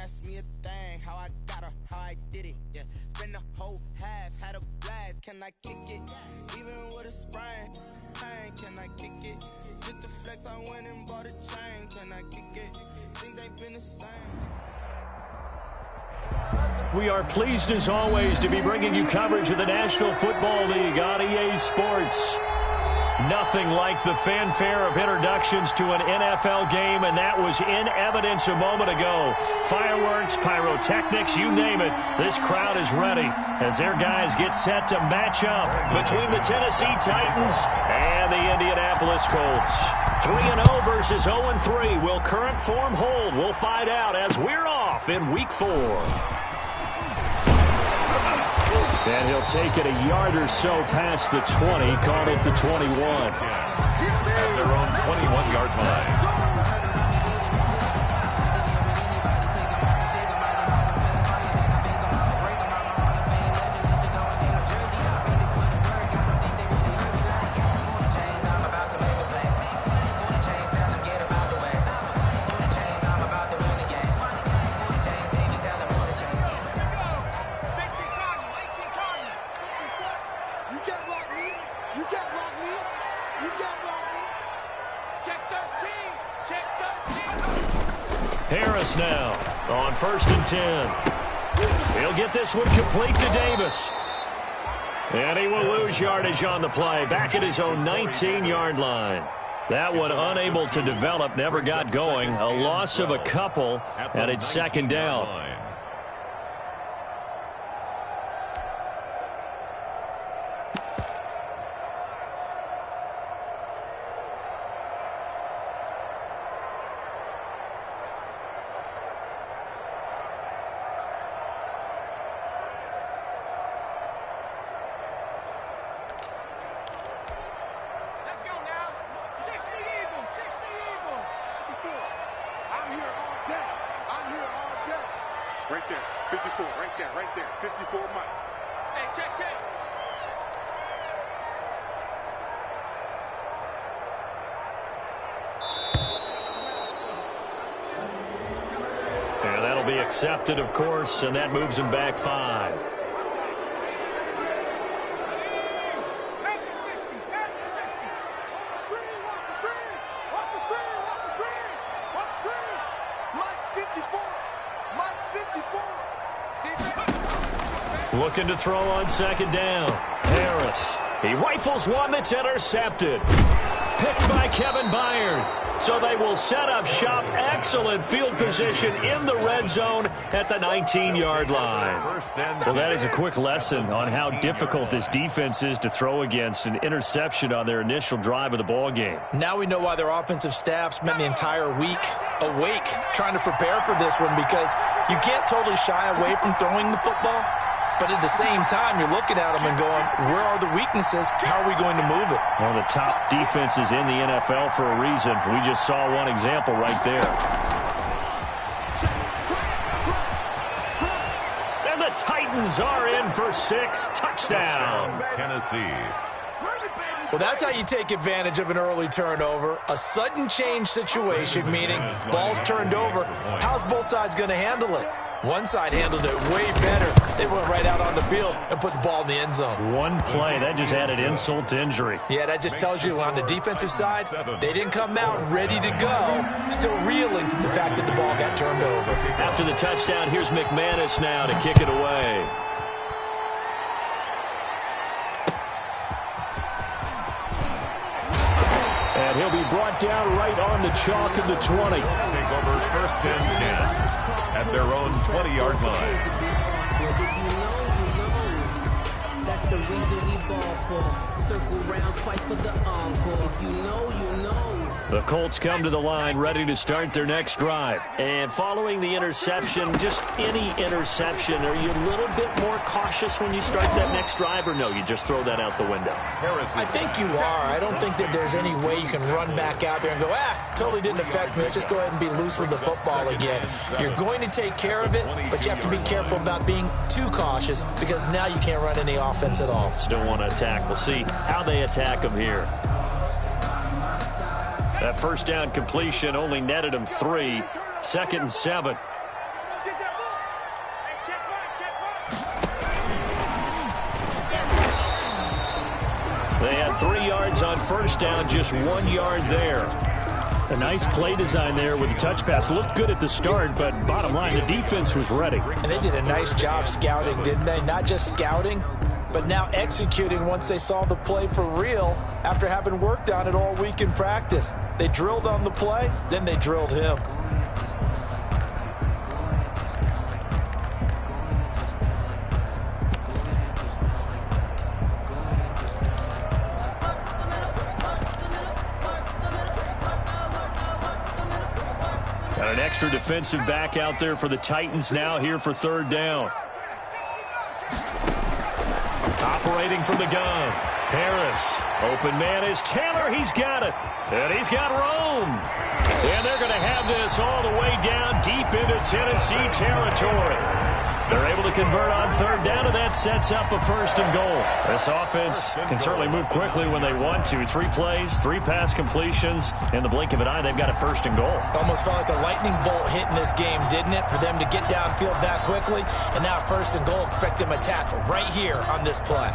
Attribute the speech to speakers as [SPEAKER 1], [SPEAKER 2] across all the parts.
[SPEAKER 1] ask me a thing, how I got her, how I did it, yeah. Spend the whole half, had a blast, can I kick it? Even with a sprain, pain, can I kick it? Just the flex, I went and bought a chain, can I kick it? Things ain't been the same.
[SPEAKER 2] We are pleased as always to be bringing you coverage of the National Football League on EA Sports. Nothing like the fanfare of introductions to an NFL game, and that was in evidence a moment ago. Fireworks, pyrotechnics, you name it. This crowd is ready as their guys get set to match up between the Tennessee Titans and the Indianapolis Colts. 3-0 versus 0-3. Will current form hold? We'll find out as we're off in Week 4. And he'll take it a yard or so past the 20, called it the 21.
[SPEAKER 3] At their own 21-yard line.
[SPEAKER 2] Harris now on 1st and 10. He'll get this one complete to Davis. And he will lose yardage on the play. Back at his own 19-yard line. That one unable to develop, never got going. A loss of a couple, and it's 2nd down.
[SPEAKER 4] Right there, 54, right there, 54 Mike. Hey, check.
[SPEAKER 2] And that'll be accepted, of course, and that moves him back 5. Looking to throw on 2nd down. Harris. He rifles one that's intercepted. Picked by Kevin Byard. So they will set up shop. Excellent field position in the red zone at the 19-yard line. Well, that is a quick lesson on how difficult this defense is to throw against. An interception on their initial drive of the ball game.
[SPEAKER 5] Now we know why their offensive staff spent the entire week awake trying to prepare for this one, because you can't totally shy away from throwing the football. But at the same time, you're looking at them and going, where are the weaknesses? How are we going to move it?
[SPEAKER 2] One of the top defenses in the NFL for a reason. We just saw one example right there. And the Titans are in for 6. Touchdown.
[SPEAKER 3] Tennessee.
[SPEAKER 5] Well, that's how you take advantage of an early turnover. A sudden change situation, meaning ball's turned over. How's both sides going to handle it? One side handled it way better. They went right out on the field and put the ball in the end zone.
[SPEAKER 2] One play, that just added insult to injury.
[SPEAKER 5] Yeah, that just tells you on the defensive side, they didn't come out ready to go, still reeling from the fact that the ball got turned over.
[SPEAKER 2] After the touchdown, here's McManus now to kick it away. And he'll be brought down right on the chalk of the 20.
[SPEAKER 3] Let's take over 1st and 10 at their own 20-yard line.
[SPEAKER 6] That's the reason we ball for. Circle round twice for the encore. If you know, you know.
[SPEAKER 2] The Colts come to the line ready to start their next drive. And following the interception, just any interception, are you a little bit more cautious when you start that next drive, or no, you just throw that out the window?
[SPEAKER 5] I think you are. I don't think that there's any way you can run back out there and go, totally didn't affect me. Let's just go ahead and be loose with the football again. You're going to take care of it, but you have to be careful about being too cautious, because now you can't run any offense at all.
[SPEAKER 2] Still want to attack. We'll see how they attack them here. That 1st down completion only netted him 3. 2nd and 7. They had 3 yards on first down, just 1 yard there.
[SPEAKER 7] A nice play design there with the touch pass. Looked good at the start, but bottom line, the defense was ready.
[SPEAKER 5] And they did a nice job scouting, didn't they? Not just scouting, but now executing once they saw the play for real after having worked on it all week in practice. They drilled on the play, then they drilled him.
[SPEAKER 2] Got an extra defensive back out there for the Titans now here for third down. Operating from the gun. Harris. Open man is Taylor. He's got it. And he's got Rome. And they're going to have this all the way down deep into Tennessee territory. They're able to convert on third down, and that sets up a 1st and goal. This offense can certainly move quickly when they want to. 3 plays, 3 pass completions. In the blink of an eye, they've got a 1st and goal.
[SPEAKER 5] Almost felt like a lightning bolt hit in this game, didn't it? For them to get downfield that quickly. And now 1st and goal, expect them to attack right here on this play.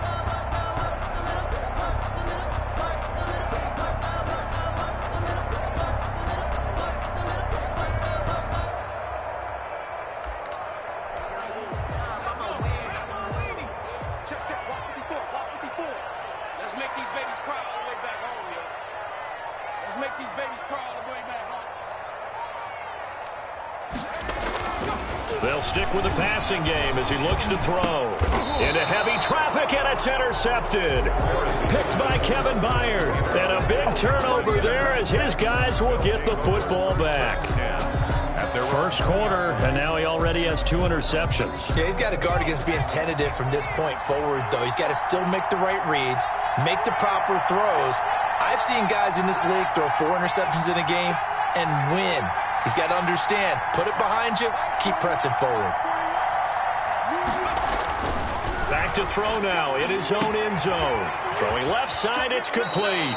[SPEAKER 2] They'll stick with the passing game as he looks to throw. Into heavy traffic, and it's intercepted. Picked by Kevin Byard. And a big turnover there as his guys will get the football back. First quarter, and now he already has 2 interceptions.
[SPEAKER 5] Yeah, he's got to guard against being tentative from this point forward, though. He's got to still make the right reads, make the proper throws. I've seen guys in this league throw 4 interceptions in a game and win. He's got to understand, put it behind you, keep pressing forward.
[SPEAKER 2] Back to throw now in his own end zone. Throwing left side, it's complete.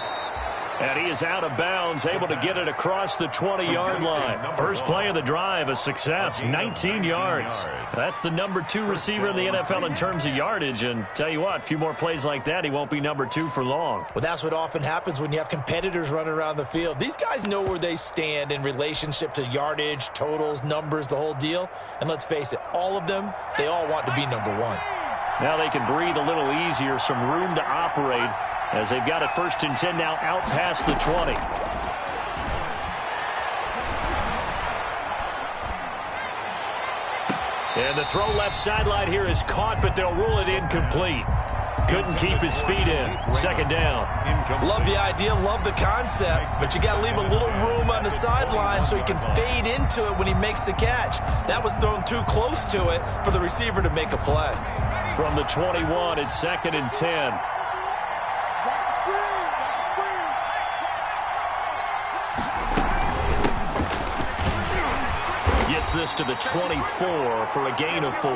[SPEAKER 2] And he is out of bounds, able to get it across the 20-yard line. First play of the drive, a success, 19 yards. That's the number 2 receiver in the NFL in terms of yardage. And tell you what, a few more plays like that, he won't be number 2 for long.
[SPEAKER 5] Well, that's what often happens when you have competitors running around the field. These guys know where they stand in relationship to yardage, totals, numbers, the whole deal. And let's face it, all of them, they all want to be number 1.
[SPEAKER 2] Now they can breathe a little easier, some room to operate, as they've got it 1st and 10 now out past the 20. And the throw left sideline here is caught, but they'll rule it incomplete. Couldn't keep his feet in. 2nd down.
[SPEAKER 5] Love the idea, love the concept, but you got to leave a little room on the sideline so he can fade into it when he makes the catch. That was thrown too close to it for the receiver to make a play.
[SPEAKER 2] From the 21, it's 2nd and 10. Gets this to the 24 for a gain of 4.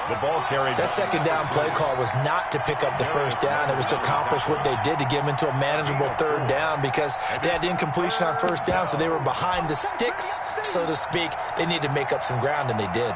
[SPEAKER 3] The ball carried.
[SPEAKER 5] That 2nd down play call was not to pick up the 1st down. It was to accomplish what they did to get them into a manageable 3rd down because they had incompletion on 1st down, so they were behind the sticks, so to speak. They needed to make up some ground, and they did.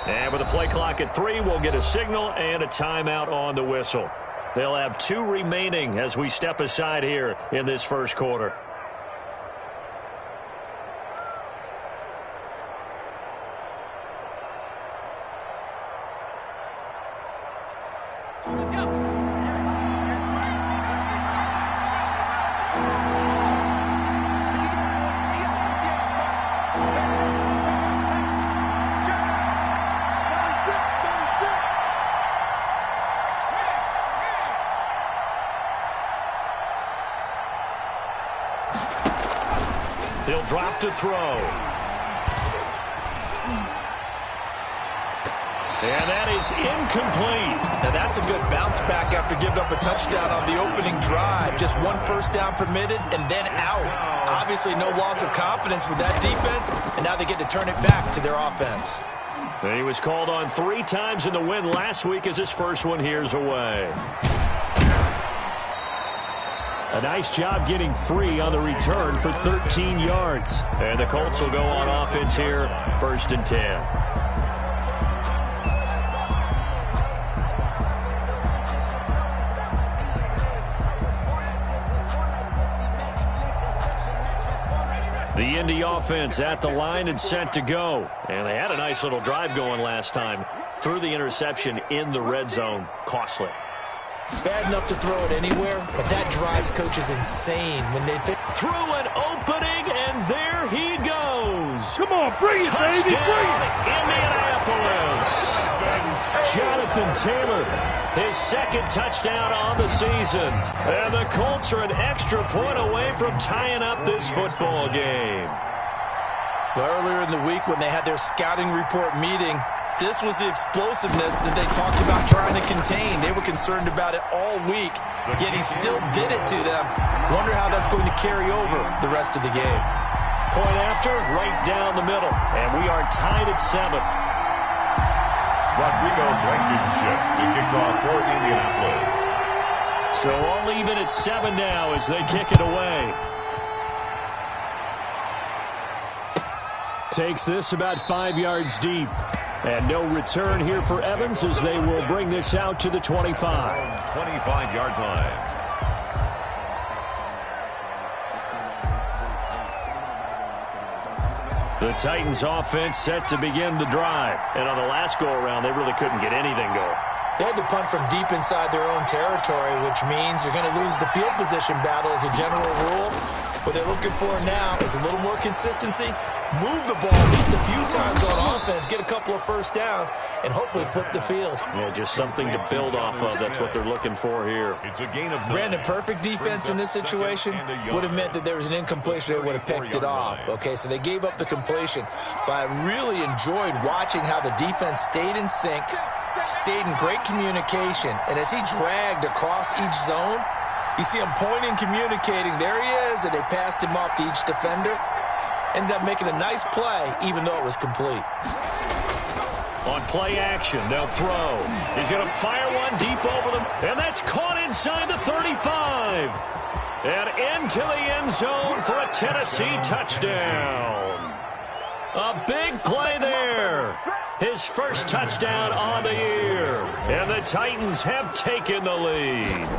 [SPEAKER 2] And with the play clock at 3, we'll get a signal and a timeout on the whistle. They'll have 2 remaining as we step aside here in this first quarter. He'll drop to throw. And that is incomplete.
[SPEAKER 5] Now that's a good bounce back after giving up a touchdown on the opening drive. Just one first down permitted and then out. Obviously no loss of confidence with that defense, and now they get to turn it back to their offense.
[SPEAKER 2] And he was called on 3 times in the win last week as his first one here's away. A nice job getting free on the return for 13 yards. And the Colts will go on offense here, 1st and 10. The Indy offense at the line and set to go. And they had a nice little drive going last time. Threw the interception in the red zone. Costly.
[SPEAKER 5] Bad enough to throw it anywhere, but that drives coaches insane when they think.
[SPEAKER 2] Through an opening, and there he goes.
[SPEAKER 7] Come on, bring it,
[SPEAKER 2] Touchdown,
[SPEAKER 7] baby, bring it.
[SPEAKER 2] Indianapolis. Jonathan Taylor, his 2nd touchdown on the season. And the Colts are an extra point away from tying up this football game.
[SPEAKER 5] Well, earlier in the week when they had their scouting report meeting, this was the explosiveness that they talked about trying to contain. They were concerned about it all week, yet he still did it to them. Wonder how that's going to carry over the rest of the game.
[SPEAKER 2] Point after, right down the middle. And we are tied at 7.
[SPEAKER 3] Rodrigo Blankenship to kick off for Indianapolis.
[SPEAKER 2] So all even at 7 now as they kick it away. Takes this about 5 yards deep. And no return here for Evans as they will bring this out to the 25.
[SPEAKER 3] 25-yard line.
[SPEAKER 2] The Titans offense set to begin the drive. And on the last go-around, they really couldn't get anything going.
[SPEAKER 5] They had to punt from deep inside their own territory, which means you're going to lose the field position battle as a general rule. What they're looking for now is a little more consistency, move the ball at least a few times on offense, get a couple of first downs, and hopefully flip the field.
[SPEAKER 2] Yeah, just something to build off of. That's what they're looking for here.
[SPEAKER 3] It's a gain of 9.
[SPEAKER 5] Brandon, perfect defense in this situation would have meant that there was an incompletion. They would have picked it off. Okay, so they gave up the completion. But I really enjoyed watching how the defense stayed in sync, stayed in great communication, and as he dragged across each zone, you see him pointing, communicating. There he is, and they passed him off to each defender. Ended up making a nice play, even though it was complete.
[SPEAKER 2] On play action, they'll throw. He's going to fire one deep over them, and that's caught inside the 35. And into the end zone for a Tennessee touchdown. A big play there. His first touchdown on the year. And the Titans have taken the lead.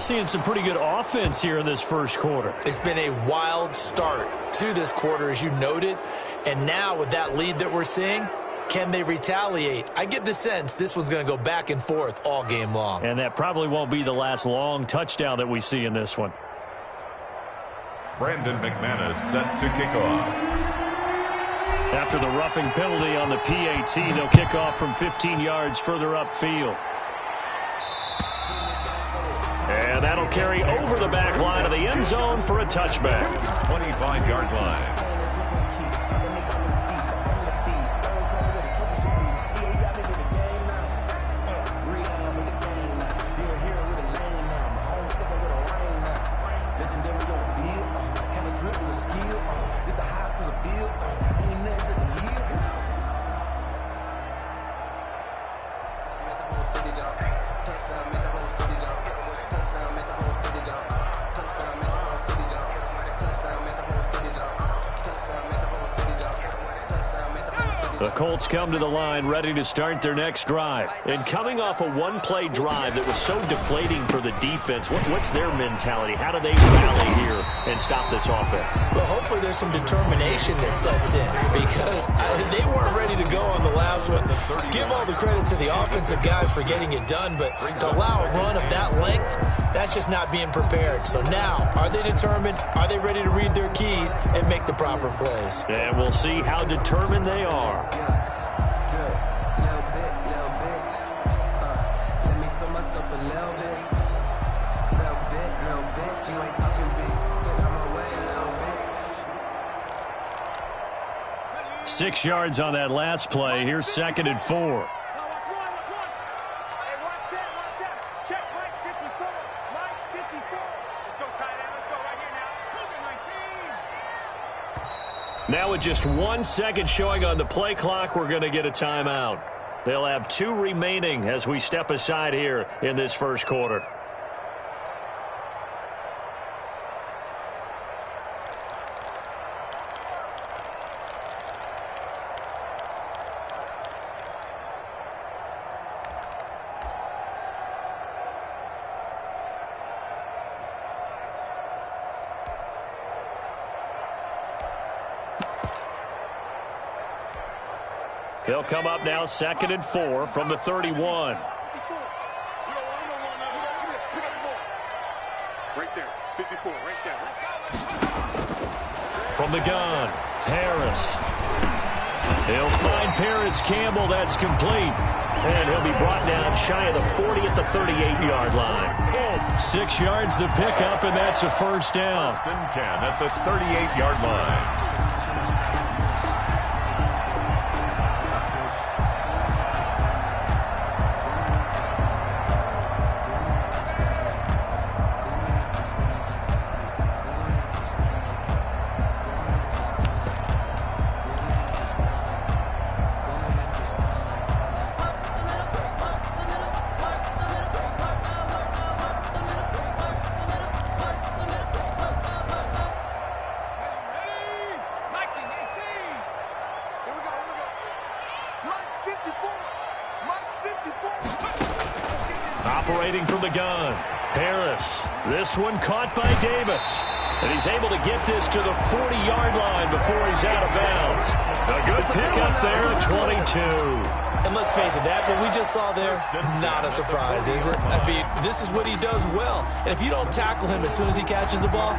[SPEAKER 2] Seeing some pretty good offense here in this first quarter.
[SPEAKER 5] It's been a wild start to this quarter, as you noted. And now with that lead that we're seeing, can they retaliate? I get the sense this one's going to go back and forth all game long.
[SPEAKER 2] And that probably won't be the last long touchdown that we see in this one.
[SPEAKER 3] Brandon McManus set to kick off.
[SPEAKER 2] After the roughing penalty on the PAT, they'll kick off from 15 yards further upfield. And that'll carry over the back line of the end zone for a touchback.
[SPEAKER 3] 25-yard line.
[SPEAKER 2] The Colts come to the line ready to start their next drive. And coming off a one-play drive that was so deflating for the defense, what's their mentality? How do they rally here and stop this offense?
[SPEAKER 5] Well, hopefully there's some determination that sets in because they weren't ready to go on the last one. Give all the credit to the offensive guys for getting it done, but to allow a run of that length, that's just not being prepared. So now, are they determined? Are they ready to read their keys and make the proper plays?
[SPEAKER 2] And we'll see how determined they are. 6 yards on that last play. Here's 2nd and 4. Now with just 1 second showing on the play clock, we're going to get a timeout. They'll have 2 remaining as we step aside here in this first quarter. They'll come up now 2nd and 4 from the 31.
[SPEAKER 4] Right there, 54, right there.
[SPEAKER 2] From the gun, Harris. He'll find Paris Campbell. That's complete. And he'll be brought down shy of the 40 at the 38-yard line. 6 yards the pickup, and that's a first down.
[SPEAKER 3] 1st and 10 at the 38-yard line.
[SPEAKER 2] Operating from the gun, Harris. This one caught by Davis. And he's able to get this to the 40-yard line before he's out of bounds. A good pickup there at 22.
[SPEAKER 5] And let's face it, that what we just saw there, not a surprise, is it? I mean, this is what he does well. And if you don't tackle him as soon as he catches the ball,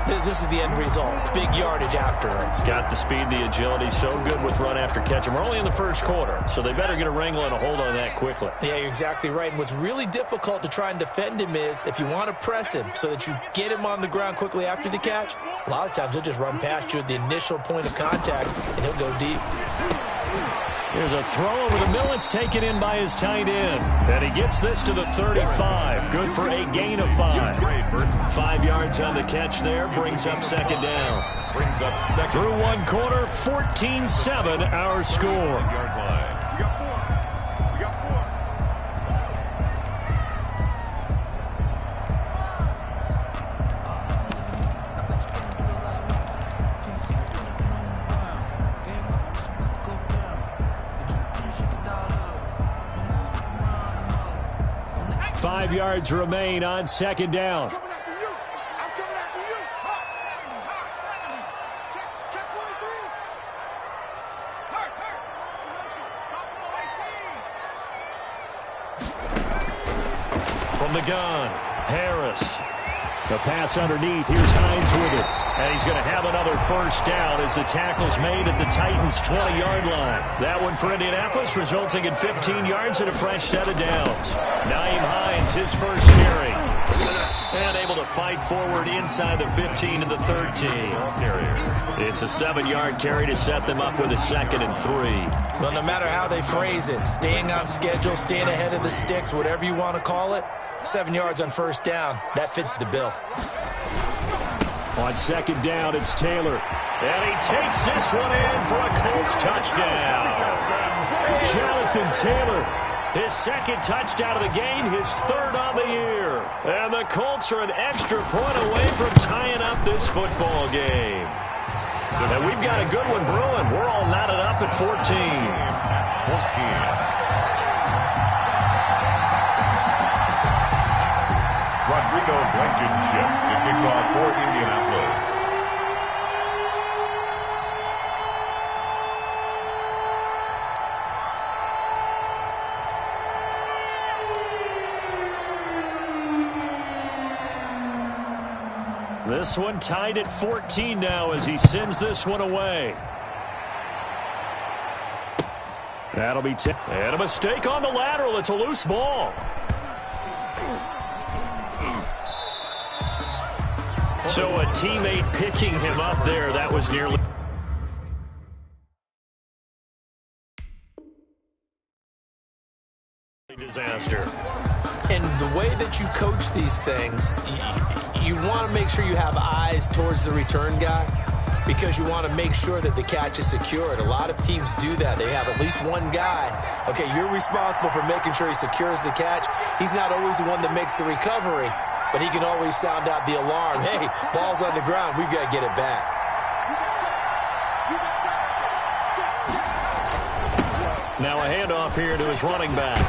[SPEAKER 5] this is the end result. Big yardage afterwards.
[SPEAKER 2] Got the speed, the agility, so good with run after catch. And we're only in the first quarter, so they better get a wrangle and a hold on that quickly.
[SPEAKER 5] Yeah, you're exactly right. And what's really difficult to try and defend him is if you want to press him so that you get him on the ground quickly after the catch, a lot of times he'll just run past you at the initial point of contact, and he'll go deep.
[SPEAKER 2] Here's a throw over the middle. It's taken in by his tight end. And he gets this to the 35. Good for a gain of 5. 5 yards on the catch there. Brings up 2nd down.
[SPEAKER 3] Brings up 2nd.
[SPEAKER 2] Through 1 quarter, 14-7 our score. Five yards remain on 2nd down.
[SPEAKER 4] I'm coming after you. I'm coming after you. Check 43.
[SPEAKER 2] From the gun, Harris. The pass underneath. Here's Hines with it. And he's going to have another first down as the tackle's made at the Titans' 20-yard line. That one for Indianapolis, resulting in 15 yards and a fresh set of downs. Naeem Hines, his first carry. And able to fight forward inside the 15 to the 13. It's a 7-yard carry to set them up with a 2nd and 3.
[SPEAKER 5] Well, no matter how they phrase it, staying on schedule, staying ahead of the sticks, whatever you want to call it, 7 yards on first down, that fits the bill.
[SPEAKER 2] On 2nd down, it's Taylor. And he takes this one in for a Colts touchdown. Jonathan Taylor, his 2nd touchdown of the game, his 3rd on the year. And the Colts are an extra point away from tying up this football game. And we've got a good one brewing. We're all knotted up at 14.
[SPEAKER 3] Rodrigo Blankenship to kick off for Indianapolis.
[SPEAKER 2] This one tied at 14 now as he sends this one away. That'll be and a mistake on the lateral. It's a loose ball. So a teammate picking him up there. That was nearly disaster.
[SPEAKER 5] And the way that you coach these things, you want to make sure you have eyes towards the return guy because you want to make sure that the catch is secured. A lot of teams do that. They have at least one guy. Okay, you're responsible for making sure he secures the catch. He's not always the one that makes the recovery, but he can always sound out the alarm. Hey, ball's on the ground. We've got to get it back.
[SPEAKER 2] Now a handoff here to his running back.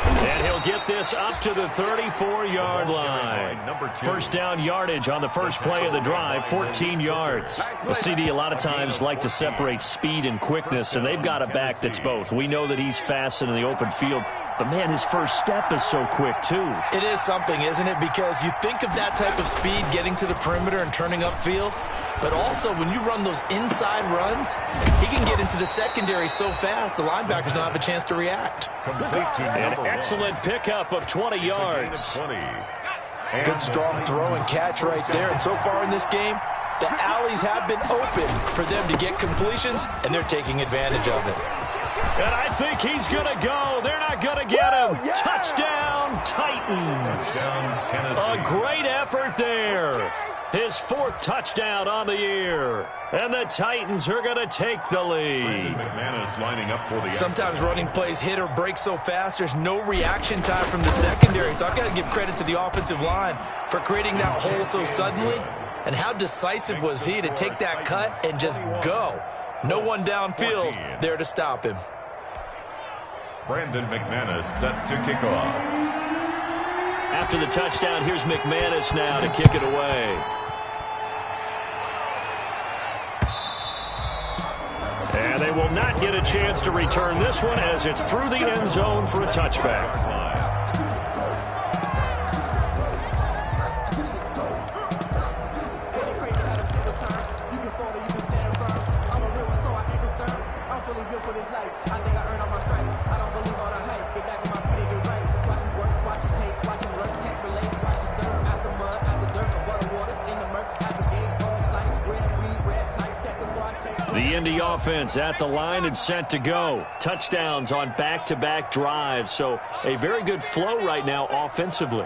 [SPEAKER 2] And he'll get this up to the 34-yard line. First down yardage on the first play of the drive, 14 yards. The CD a lot of times like to separate speed and quickness, and they've got a back that's both. We know that he's fast in the open field, but, man, his first step is so quick, too.
[SPEAKER 5] It is something, isn't it? Because you think of that type of speed getting to the perimeter and turning upfield, but also when you run those inside runs, he can get into the secondary so fast the linebackers don't have a chance to react.
[SPEAKER 2] An excellent pickup of 20 yards.
[SPEAKER 5] Good strong throw and catch right there. And so far in this game, the alleys have been open for them to get completions, and they're taking advantage of it.
[SPEAKER 2] And I think he's going to go. They're not going to get him. Yeah. Touchdown, Titans. A great effort there. His fourth touchdown on the year. And the Titans are going to take the lead.
[SPEAKER 3] Lining up for the
[SPEAKER 5] Sometimes running plays hit or break so fast, there's no reaction time from the secondary. So I've got to give credit to the offensive line for creating that hole so suddenly. And how decisive was he to take that cut and just go. No one downfield there to stop him.
[SPEAKER 3] Brandon McManus set to kick off.
[SPEAKER 2] After the touchdown, here's McManus now to kick it away. And they will not get a chance to return this one as it's through the end zone for a touchback. The Indy offense at the line and set to go. Touchdowns on back-to-back drives, so a very good flow right now offensively.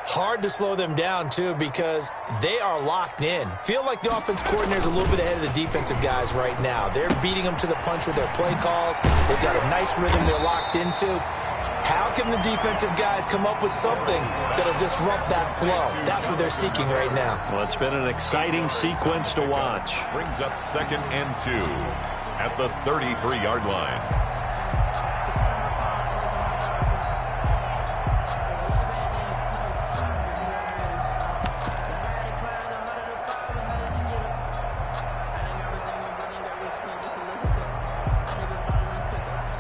[SPEAKER 5] Hard to slow them down, too, because they are locked in. Feel like the offense coordinator's a little bit ahead of the defensive guys right now. They're beating them to the punch with their play calls. They've got a nice rhythm they're locked into. How can the defensive guys come up with something that'll disrupt that flow? That's what they're seeking right now.
[SPEAKER 2] Well, it's been an exciting sequence to watch.
[SPEAKER 3] Brings up 2nd and 2 at the 33-yard line.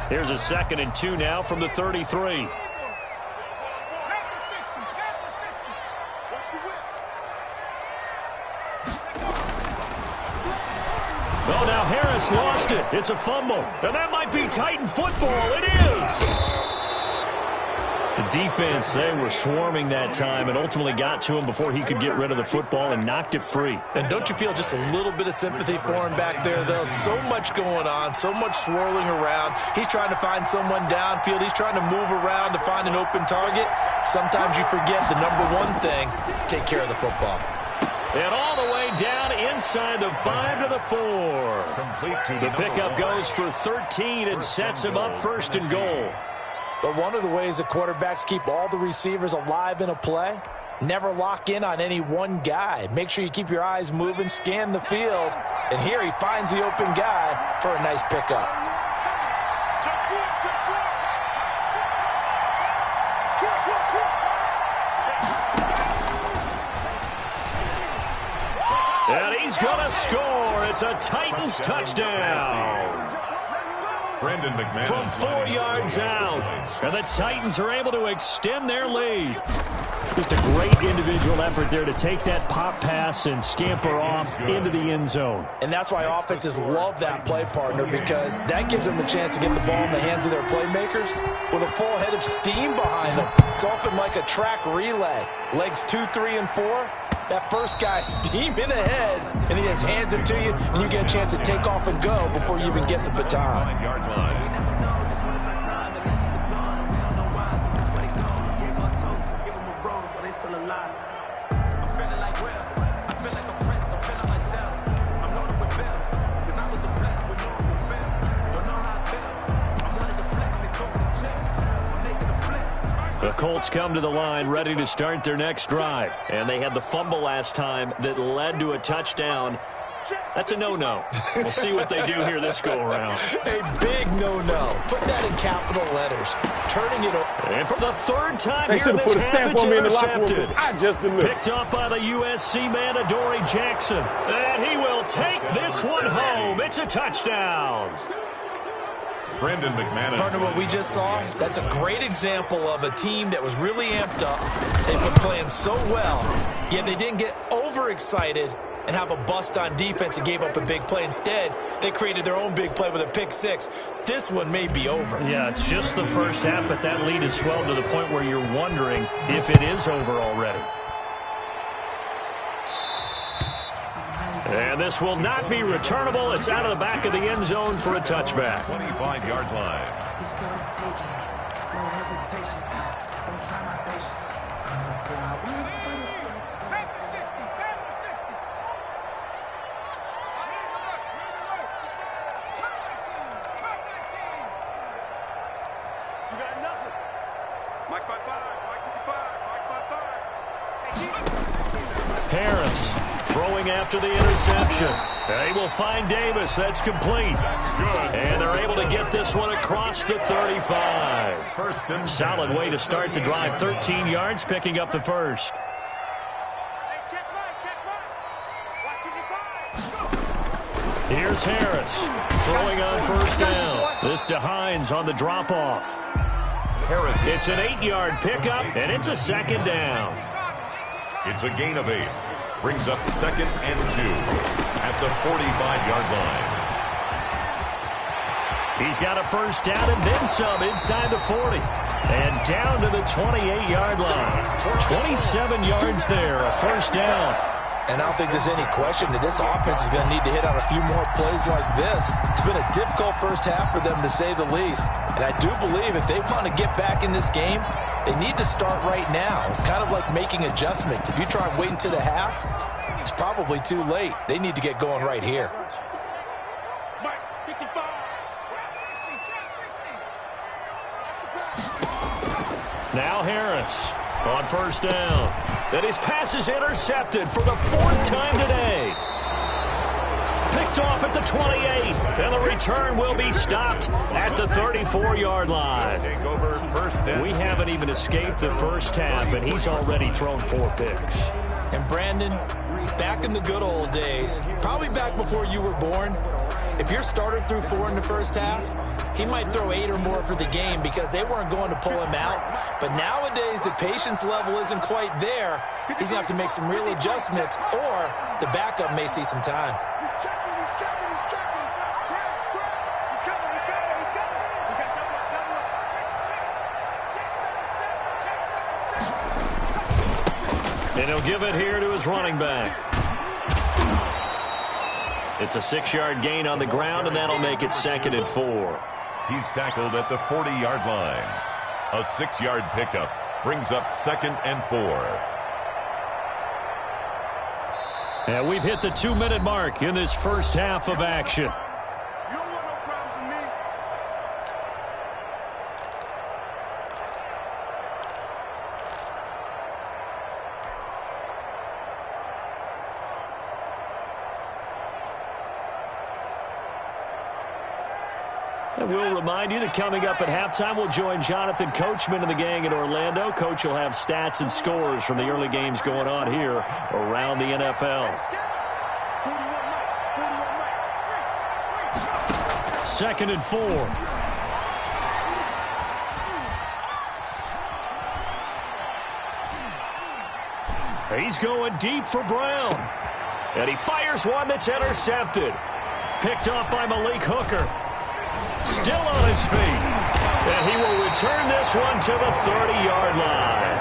[SPEAKER 2] Here's a 2nd and 2 now from the 33. Oh, now Harris lost it. It's a fumble. And that might be Titan football. It is. The defense, they were swarming that time and ultimately got to him before he could get rid of the football and knocked it free.
[SPEAKER 5] And don't you feel just a little bit of sympathy for him back there, though? So much going on, so much swirling around. He's trying to find someone downfield. He's trying to move around to find an open target. Sometimes you forget the number one thing, take care of the football.
[SPEAKER 2] And all the way down inside the 5 to the 4. The pickup goes for 13 and sets him up 1st and goal.
[SPEAKER 5] But one of the ways the quarterbacks keep all the receivers alive in a play, never lock in on any one guy. Make sure you keep your eyes moving, scan the field. And here he finds the open guy for a nice pickup.
[SPEAKER 2] And he's going to score. It's a Titans touchdown.
[SPEAKER 3] Brandon McManus
[SPEAKER 2] from 4 yards out. And the Titans are able to extend their lead. Just a great individual effort there to take that pop pass and scamper off into the end zone.
[SPEAKER 5] And that's why offenses love that play partner, because that gives them the chance to get the ball in the hands of their playmakers with a full head of steam behind them. It's often like a track relay. Legs 2, 3, and 4. That first guy steaming ahead, and he just hands it to you, and you get a chance to take off and go before you even get the baton.
[SPEAKER 2] Colts come to the line ready to start their next drive. And they had the fumble last time that led to a touchdown. That's a no-no. We'll see what they do here this go-around.
[SPEAKER 5] A big no-no. Put that in capital letters. Turning it over.
[SPEAKER 2] And for the third time
[SPEAKER 8] they
[SPEAKER 2] here in this
[SPEAKER 8] put a
[SPEAKER 2] half,
[SPEAKER 8] stamp
[SPEAKER 2] it's
[SPEAKER 8] on me in the locker room.
[SPEAKER 2] intercepted.
[SPEAKER 8] I just delivered.
[SPEAKER 2] Picked off by the USC man, Adoree Jackson. And he will take this one home. It's a touchdown.
[SPEAKER 3] Brendan McManus.
[SPEAKER 5] Partner, what we just saw, that's a great example of a team that was really amped up. They've been playing so well, yet they didn't get overexcited and have a bust on defense and gave up a big play. Instead, they created their own big play with a pick six. This one may be over.
[SPEAKER 2] Yeah, it's just the first half, but that lead has swelled to the point where you're wondering if it is over already. And this will not be returnable. It's out of the back of the end zone for a touchback.
[SPEAKER 3] 25-yard line.
[SPEAKER 9] He's gonna take it. No hesitation. Don't try my patience.
[SPEAKER 4] Back to 60. Back to 60. You got nothing. Mike 5-5. Mike 55. Mike 5-5.
[SPEAKER 2] Harris throwing after the interception. They will find Davis. That's complete.
[SPEAKER 3] That's good.
[SPEAKER 2] And they're able to get this one across the 35.
[SPEAKER 3] First and
[SPEAKER 2] Solid way to start the drive. 13 yards, picking up the first. Here's Harris throwing on first down. This to Hines on the drop-off.
[SPEAKER 3] Harris.
[SPEAKER 2] It's an 8-yard pickup, and it's a second down.
[SPEAKER 3] It's a gain of 8. Brings up second and 2 at the 45-yard line.
[SPEAKER 2] He's got a first down and then some inside the 40. And down to the 28-yard line. 27 yards there, a first down.
[SPEAKER 5] And I don't think there's any question that this offense is going to need to hit on a few more plays like this. It's been a difficult first half for them, to say the least. And I do believe if they want to get back in this game, they need to start right now. It's kind of like making adjustments. If you try and wait until the half, it's probably too late. They need to get going right here.
[SPEAKER 2] Now Harris on first down. And his pass is intercepted for the 4th time today. Picked off at the 28, and the return will be stopped at the 34-yard line. We haven't even escaped the first half, and he's already thrown 4 picks.
[SPEAKER 5] And Brandon, back in the good old days, probably back before you were born, if your starter threw 4 in the first half, he might throw 8 or more for the game because they weren't going to pull him out. But nowadays, the patience level isn't quite there. He's going to have to make some real adjustments, or the backup may see some time.
[SPEAKER 2] And he'll give it here to his running back. It's a 6-yard gain on the ground, and that'll make it 2nd and 4.
[SPEAKER 3] He's tackled at the 40-yard line. A 6-yard pickup brings up 2nd and 4.
[SPEAKER 2] And we've hit the 2-minute mark in this first half of action.
[SPEAKER 4] You don't want no problems with me.
[SPEAKER 2] And we'll remind you that coming up at halftime, we'll join Jonathan Coachman and the gang in Orlando. Coach will have stats and scores from the early games going on here around the NFL. 2nd and 4. He's going deep for Brown. And he fires one that's intercepted. Picked off by Malik Hooker. Still on his feet. And he will return this one to the 30-yard line.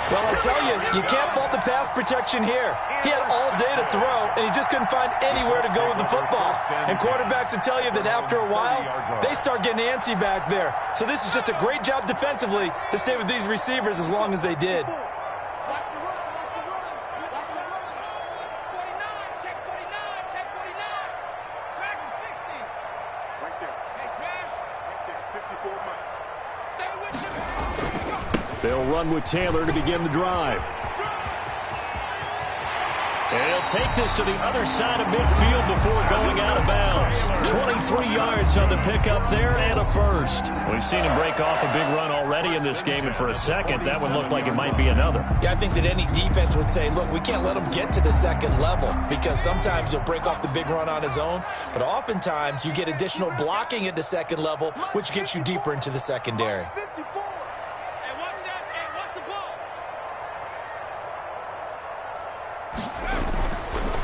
[SPEAKER 5] Well, I tell you, you can't fault the pass protection here. He had all day to throw, and he just couldn't find anywhere to go with the football. And quarterbacks will tell you that after a while, they start getting antsy back there. So this is just a great job defensively to stay with these receivers as long as they did.
[SPEAKER 2] They'll run with Taylor to begin the drive. And he'll take this to the other side of midfield before going out of bounds. 23 yards on the pickup there and a first.
[SPEAKER 7] We've seen him break off a big run already in this game, and for a second, that would look like it might be another.
[SPEAKER 5] Yeah, I think that any defense would say, look, we can't let him get to the second level, because sometimes he'll break off the big run on his own, but oftentimes you get additional blocking at the second level, which gets you deeper into the secondary.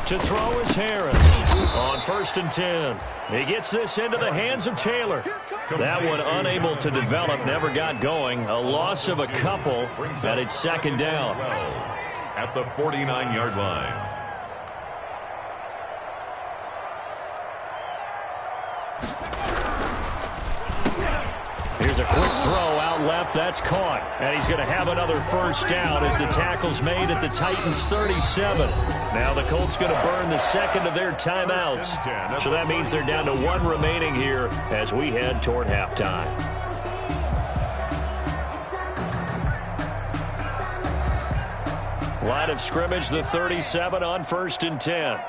[SPEAKER 2] To throw is Harris on 1st and 10. He gets this into the hands of Taylor. That one unable to develop, never got going. A loss of a couple, and it's 2nd down.
[SPEAKER 3] At the 49-yard line.
[SPEAKER 2] Here's a quick throw out left. That's caught. And he's going to have another first down as the tackle's made at the Titans' 37. Now the Colts going to burn the second of their timeouts. So that means they're down to 1 remaining here as we head toward halftime. Line of scrimmage, the 37 on 1st and 10.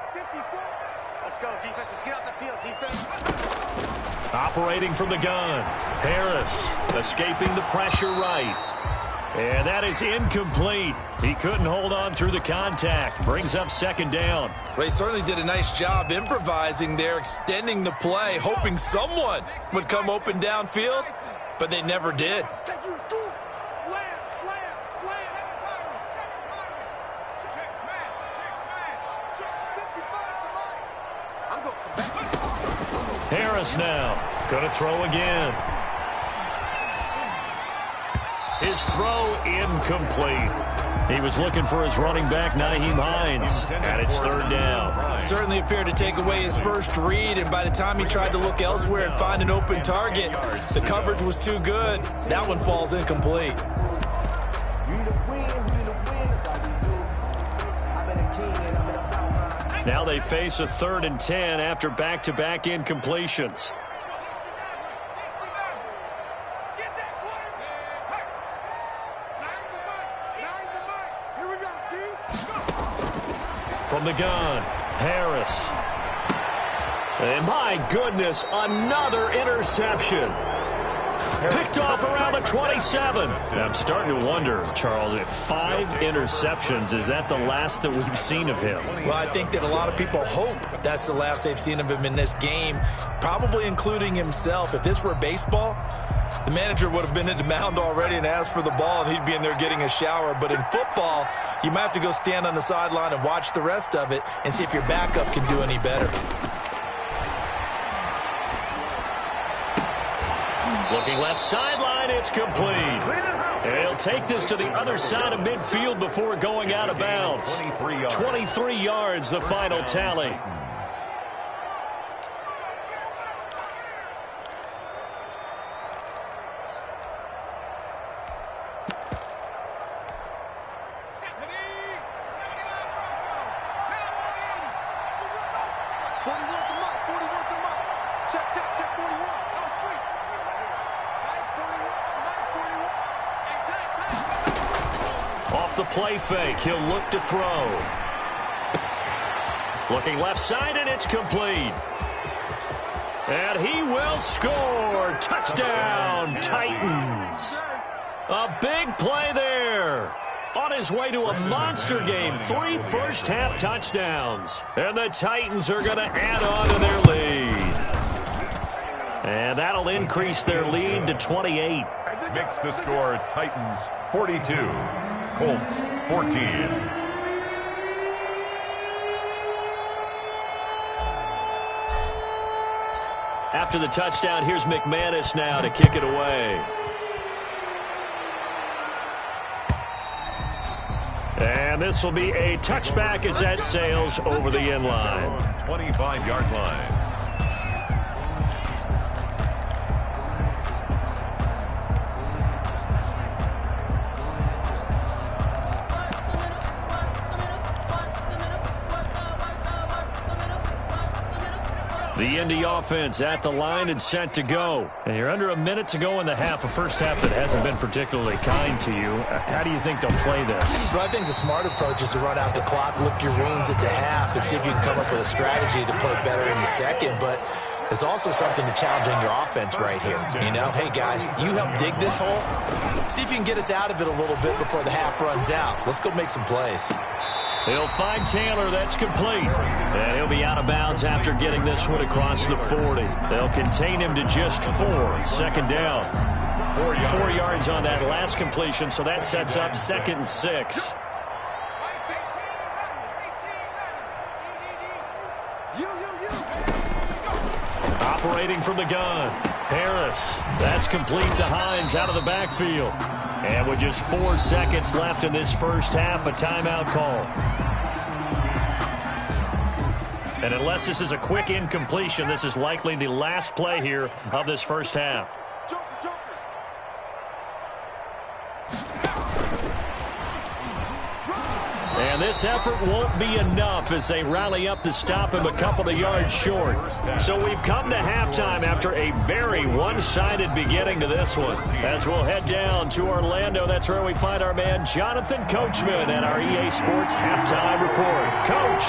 [SPEAKER 4] Let's go, defense. Let's get out the field, defense.
[SPEAKER 2] Operating from the gun. Harris escaping the pressure right. And that is incomplete. He couldn't hold on through the contact. Brings up 2nd down.
[SPEAKER 5] Well, he certainly did a nice job improvising there, extending the play, hoping someone would come open downfield, but they never did.
[SPEAKER 2] Harris now going to throw again. His throw incomplete. He was looking for his running back, Nyheim Hines, and it's 3rd down.
[SPEAKER 5] Certainly appeared to take away his first read, and by the time he tried to look elsewhere and find an open target, the coverage was too good. That one falls incomplete.
[SPEAKER 2] Now they face a 3rd and 10 after back-to-back incompletions. From the gun, Harris. And my goodness, another interception. Picked off around the 27. I'm starting to wonder, Charles, if 5 interceptions, is that the last that we've seen of him?
[SPEAKER 5] Well, I think that a lot of people hope that's the last they've seen of him in this game, probably including himself. If this were baseball, the manager would have been at the mound already and asked for the ball, and he'd be in there getting a shower. But in football, you might have to go stand on the sideline and watch the rest of it and see if your backup can do any better.
[SPEAKER 2] Looking left sideline, it's complete. And he'll take this to the other side of midfield before going out of bounds. 23 yards, the final tally. Off the play fake, he'll look to throw. Looking left side, and it's complete. And he will score. Touchdown, Titans. A big play there. On his way to a monster game, 3 first-half touchdowns. And the Titans are going to add on to their lead. And that'll increase their lead to 28.
[SPEAKER 3] Makes the score Titans 42, Colts 14.
[SPEAKER 2] After the touchdown, here's McManus now to kick it away. And this will be a touchback as that sails over the end line.
[SPEAKER 3] 25-yard line.
[SPEAKER 2] The Indy offense at the line and set to go. And you're under a minute to go in the half, a first half that hasn't been particularly kind to you. How do you think they'll play this?
[SPEAKER 5] Well, I think the smart approach is to run out the clock, lick your wounds at the half, and see if you can come up with a strategy to play better in the second. But there's also something to challenging your offense right here. You know, hey, guys, you help dig this hole. See if you can get us out of it a little bit before the half runs out. Let's go make some plays.
[SPEAKER 2] He'll find Taylor. That's complete. And he'll be out of bounds after getting this one across the 40. They'll contain him to just 4. Second down. 4 yards on that last completion, so that sets up 2nd and 6. Operating from the gun. Harris. That's complete to Hines out of the backfield. And with just 4 seconds left in this first half, a timeout call. And unless this is a quick incompletion, this is likely the last play here of this first half. And this effort won't be enough as they rally up to stop him a couple of yards short. So we've come to halftime after a very one-sided beginning to this one. As we'll head down to Orlando, that's where we find our man Jonathan Coachman and our EA Sports Halftime Report. Coach.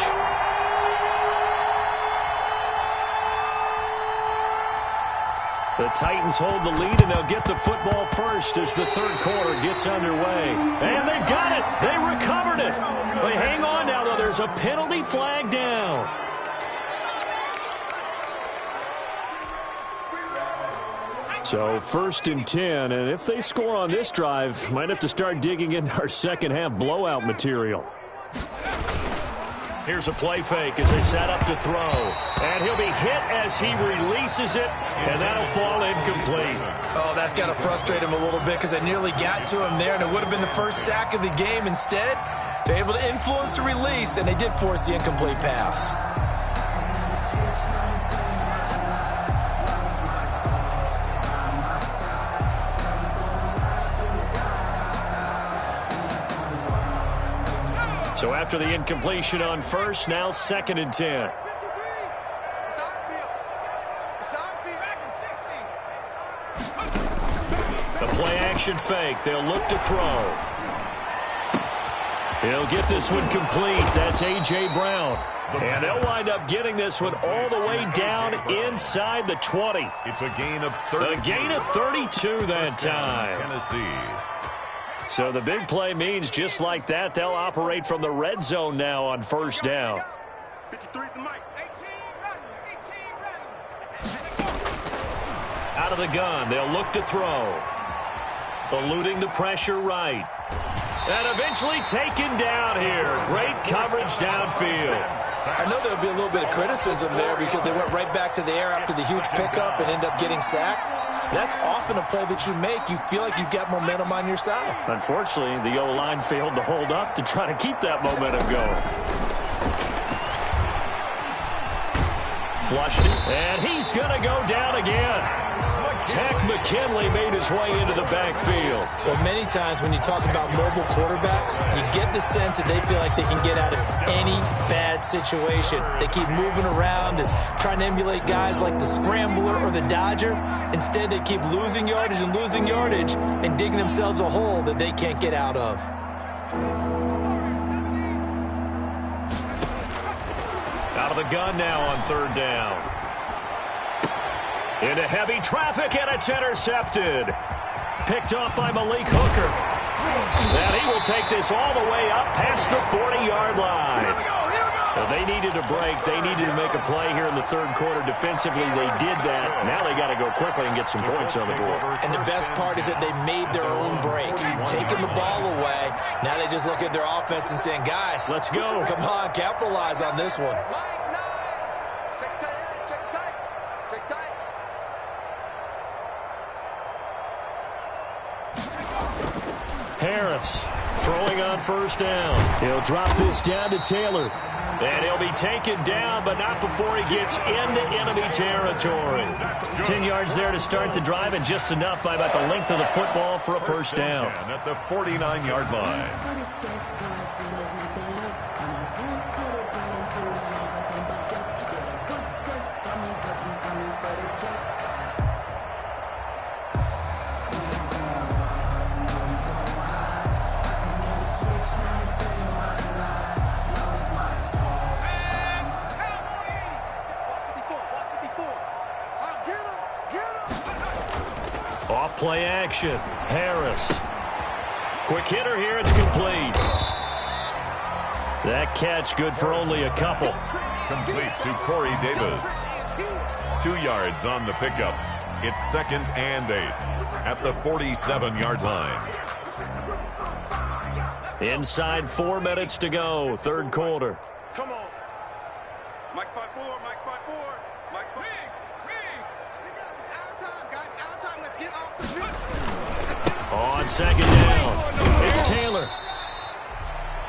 [SPEAKER 2] The Titans hold the lead, and they'll get the football first as the third quarter gets underway. And they've got it. They recovered it. They hang on now, though. There's a penalty flag down. So 1st and 10, and if they score on this drive, might have to start digging into our second half blowout material. Here's a play fake as they set up to throw. And he'll be hit as he releases it, and that'll fall incomplete.
[SPEAKER 5] Oh, that's got to frustrate him a little bit because they nearly got to him there, and it would have been the first sack of the game. Instead, they're able to influence the release, and they did force the incomplete pass.
[SPEAKER 2] So after the incompletion on first, now 2nd and 10. The play action fake. They'll look to throw. He'll get this one complete. That's A.J. Brown. And they'll wind up getting this one all the way down inside the 20.
[SPEAKER 3] It's a gain of 32.
[SPEAKER 2] A gain of 32 that time.
[SPEAKER 3] Tennessee.
[SPEAKER 2] So the big play means just like that, they'll operate from the red zone now on first down.
[SPEAKER 4] 53's the mic. 18
[SPEAKER 2] Out of the gun, they'll look to throw. Eluding the pressure right. And eventually taken down here. Great coverage downfield.
[SPEAKER 5] I know there'll be a little bit of criticism there because they went right back to the air after the huge pickup and ended up getting sacked. That's often a play that you make. You feel like you've got momentum on your side.
[SPEAKER 2] Unfortunately, the O-line failed to hold up to try to keep that momentum going. Flushed it, and he's going to go down again. Tech McKinley made his way into the backfield.
[SPEAKER 5] Well, many times when you talk about mobile quarterbacks, you get the sense that they feel like they can get out of any bad situation. They keep moving around and trying to emulate guys like the Scrambler or the Dodger. Instead, they keep losing yardage and digging themselves a hole that they can't get out of.
[SPEAKER 2] Out of the gun now on third down. Into heavy traffic, and it's intercepted. Picked off by Malik Hooker. And he will take this all the way up past the 40-yard line. Well, they needed a break. They needed to make a play here in the third quarter. Defensively, they did that. Now they got to go quickly and get some points on the board.
[SPEAKER 5] And the best part is that they made their own break. Taking the ball away. Now they just look at their offense and saying, guys,
[SPEAKER 2] let's go.
[SPEAKER 5] Come on, capitalize on this one.
[SPEAKER 2] Harris throwing on first down. He'll drop this down to Taylor. And he'll be taken down, but not before he gets into enemy territory. 10 yards there to start the drive, and just enough by about the length of the football for a first down.
[SPEAKER 3] At the 49-yard line.
[SPEAKER 2] play action. Harris. Quick hitter here. It's complete. That catch good for only a couple.
[SPEAKER 3] Complete to Corey Davis. 2 yards on the pickup. It's 2nd and 8 at the 47-yard line.
[SPEAKER 2] Inside 4 minutes to go, third quarter.
[SPEAKER 4] Come on. Mike 5-4, Mike 5-4. Mike 5-4. Riggs. It's our time, guys. Our time. Let's get off the field.
[SPEAKER 2] On 2nd down, it's Taylor.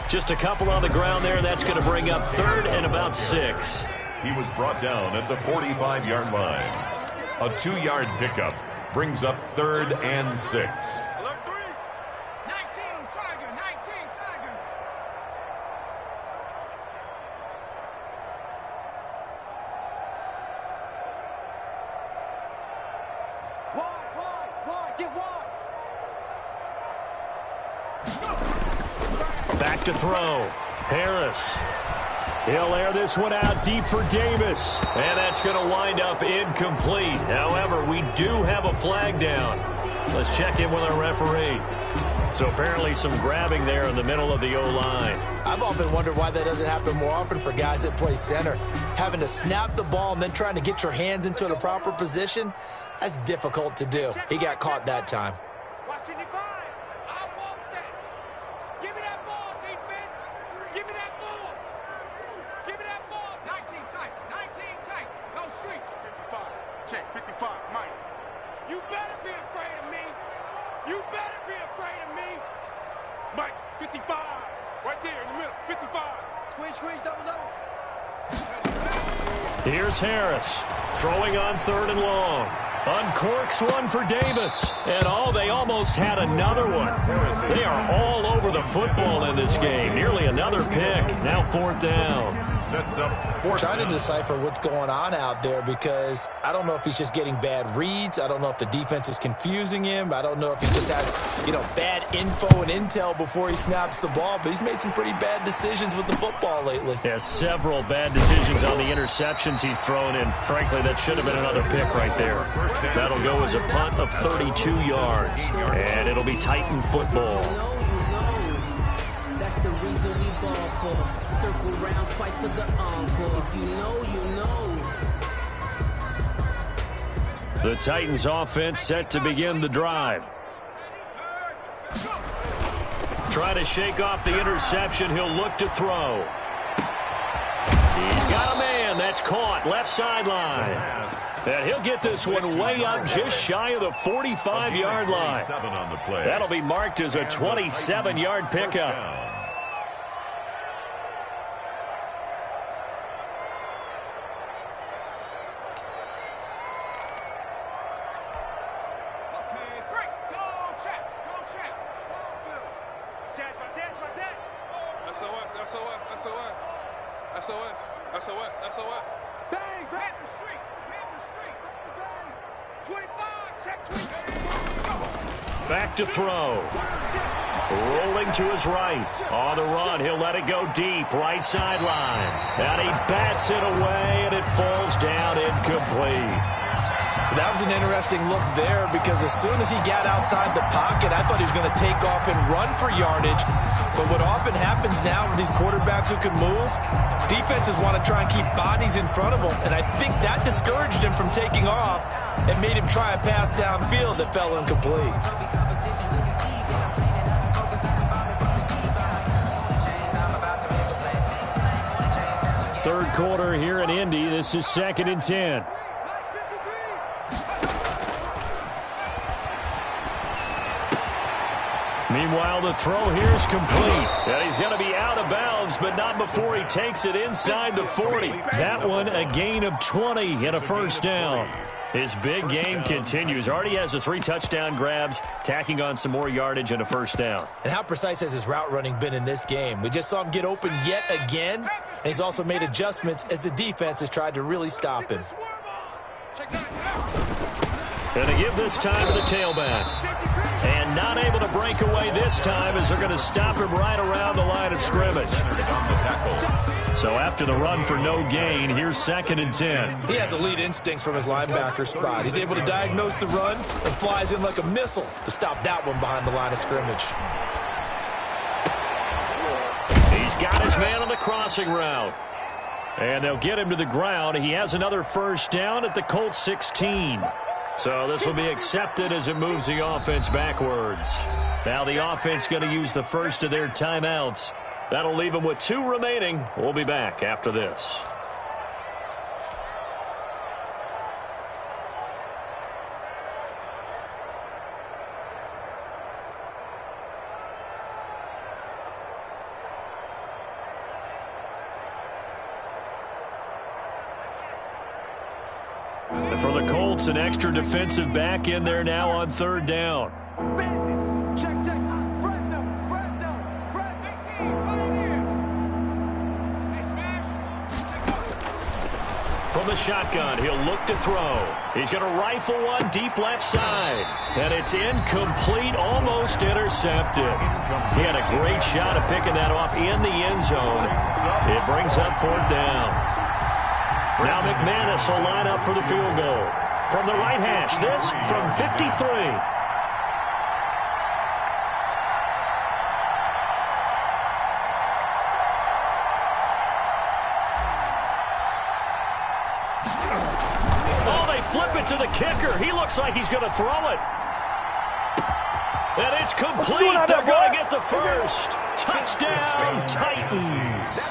[SPEAKER 2] Just a couple on the ground there. That's going to bring up 3rd and about 6.
[SPEAKER 3] He was brought down at the 45-yard line. A 2-yard pickup brings up 3rd and 6.
[SPEAKER 4] Alert 3. 19, Tiger. 19, Tiger. Wide. Get wide.
[SPEAKER 2] Back to throw. Harris. He'll air this one out deep for Davis. And that's going to wind up incomplete. However, we do have a flag down. Let's check in with our referee. So apparently some grabbing there in the middle of the O-line.
[SPEAKER 5] I've often wondered why that doesn't happen more often for guys that play center. Having to snap the ball and then trying to get your hands into the proper position, that's difficult to do. He got caught that time.
[SPEAKER 4] Watch any five. I want that. Give me that ball, defense. Give me that ball. Give me that ball. 19 tight. 19 tight. No street. 55. Check. 55. Mike. You better be afraid of me. You better be afraid of me. Mike. 55. Right there in the middle. 55. Squeeze. Double.
[SPEAKER 2] Here's Harris. Throwing on 3rd and long. Uncorks one for Davis. And they almost had another one. They are all over the football in this game. Nearly another pick. Now 4th down.
[SPEAKER 3] Sets up 4th
[SPEAKER 5] Trying to
[SPEAKER 3] down.
[SPEAKER 5] decipher what's going on out there because I don't know if he's just getting bad reads. I don't know if the defense is confusing him. I don't know if he just has, bad info and intel before he snaps the ball. But he's made some pretty bad decisions with the football lately.
[SPEAKER 2] Yeah, several bad decisions on the interceptions he's thrown in. Frankly, that should have been another pick right there. That'll go as a punt of 32 yards. And it'll be Titan football.
[SPEAKER 6] That's the reason we ball for. Circle round twice for the encore. If you know, you know.
[SPEAKER 2] The Titans offense set to begin the drive. Trying to shake off the interception. He'll look to throw. He's got a man. That's caught. Left sideline. And he'll get this one way up just shy of the 45-yard line. That'll be marked as a 27-yard pickup.
[SPEAKER 4] SOS. Bang, grab the street. Bang. 25, check 25.
[SPEAKER 2] Back to throw. Rolling to his right. On the run, he'll let it go deep. Right sideline. And he bats it away, and it falls down incomplete.
[SPEAKER 5] That was an interesting look there because as soon as he got outside the pocket, I thought he was going to take off and run for yardage. But what often happens now with these quarterbacks who can move, defenses want to try and keep bodies in front of them. And I think that discouraged him from taking off and made him try a pass downfield that fell incomplete.
[SPEAKER 2] Third quarter here in Indy. This is 2nd and 10. Meanwhile, the throw here is complete. And he's going to be out of bounds, but not before he takes it inside the 40. That one, a gain of 20 and a first down. His big game continues. Already has the 3 touchdown grabs, tacking on some more yardage and a first down.
[SPEAKER 5] And how precise has his route running been in this game? We just saw him get open yet again, and he's also made adjustments as the defense has tried to really stop him.
[SPEAKER 2] And they give this time to the tailback. And not able to break away this time as they're going to stop him right around the line of scrimmage.
[SPEAKER 3] On the tackle.
[SPEAKER 2] So after the run for no gain, here's 2nd and 10.
[SPEAKER 5] He has elite instincts from his linebacker spot. He's able to diagnose the run and flies in like a missile to stop that one behind the line of scrimmage.
[SPEAKER 2] He's got his man on the crossing route. And they'll get him to the ground. He has another first down at the Colts 16. So this will be accepted as it moves the offense backwards. Now the offense going to use the first of their timeouts. That'll leave them with 2 remaining. We'll be back after this. And for the Colts, an extra defensive back in there now on 3rd down.
[SPEAKER 4] Check. Fresno. Hey, smash.
[SPEAKER 2] From the shotgun, he'll look to throw. He's going to rifle one deep left side. And it's incomplete, almost intercepted. He had a great shot at picking that off in the end zone. It brings up 4th down. Now McManus will line up for the field goal. From the right hash, this from 53. Oh, they flip it to the kicker. He looks like he's going to throw it. And it's complete. They're going to get the first. Touchdown, Titans.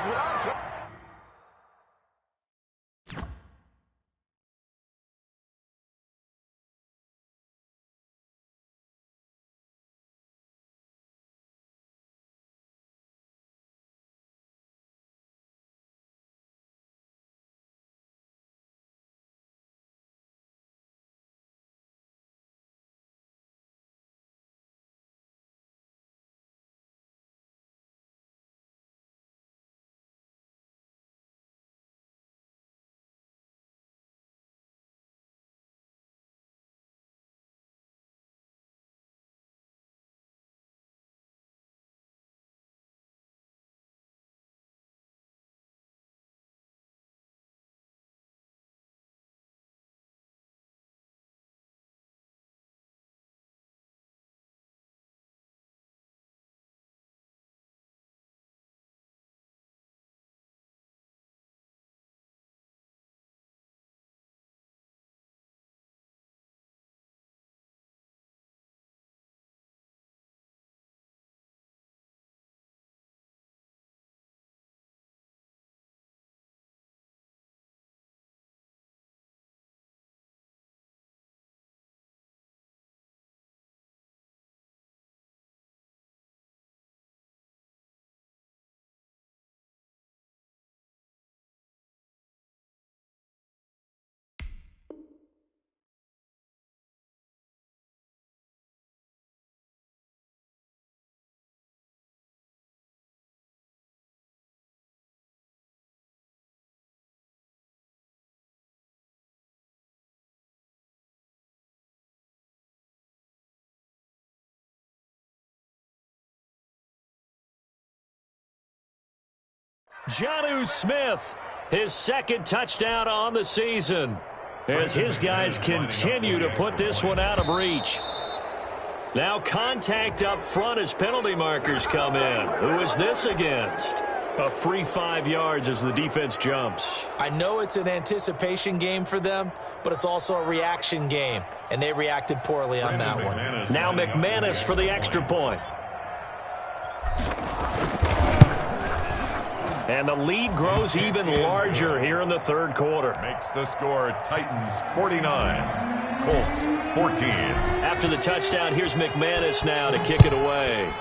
[SPEAKER 2] Jonnu Smith, his 2nd touchdown on the season, as his guys continue to put this one out of reach. Now contact up front as penalty markers come in. Who is this against? A free 5 yards as the defense jumps.
[SPEAKER 5] I know it's an anticipation game for them, but it's also a reaction game, and they reacted poorly on that one.
[SPEAKER 2] Now McManus for the extra point. And the lead grows even larger here in the 3rd quarter.
[SPEAKER 3] Makes the score Titans 49, Colts 14.
[SPEAKER 2] After the touchdown, here's McManus now to kick it away.